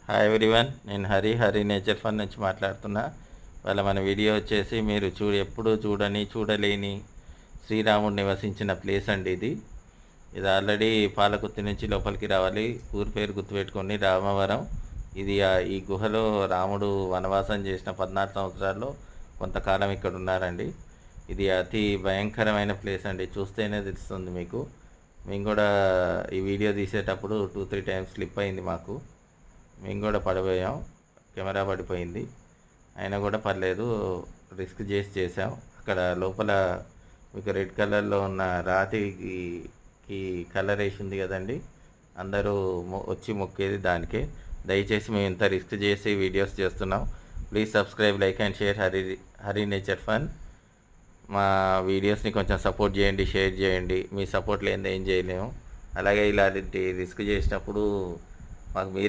Hi everyone, నేను Hari nature fun నుంచి మాట్లాడుతున్నా. వాళ్ళ మన వీడియో వచ్చేసి మీరు ఎప్పుడూ చూడలేని శ్రీరాముడు నివసించిన ప్లేస్ అండి ఇది. ఆల్రెడీ పాలకుర్తి నుంచి లోపలికి రావాలి. ఊరి పేరు గుర్తుపెట్టుకోండి, రామవరం. ఈ గుహలో రాముడు వనవాసం చేసిన 14 సంవత్సరాల్లో కొంతకాలం ఇక్కడ ఉన్నారండి. ఇది అతి భయంకరమైన ప్లేస్ అండి, చూస్తేనే తెలుస్తుంది మీకు. మేము కూడా ఈ వీడియో తీసేటప్పుడు 2-3 టైమ్స్ స్లిప్ అయింది మాకు. మేము కూడా పడిపోయాం, కెమెరా పడిపోయింది. అయినా కూడా పర్లేదు, రిస్క్ చేసాం. అక్కడ లోపల మీకు రెడ్ కలర్లో ఉన్న రాతికి కలర్ వేసి ఉంది కదండి, అందరూ వచ్చి మొక్కేది దానికే. దయచేసి మేము ఇంత రిస్క్ చేసి వీడియోస్ చేస్తున్నాం. Please subscribe, like and share Hari nature fun. మా వీడియోస్ని కొంచెం సపోర్ట్ చేయండి, షేర్ చేయండి. మీ సపోర్ట్ లేనిది ఏం చేయలేము. అలాగే ఇలాంటి రిస్క్ చేసినప్పుడు మాకు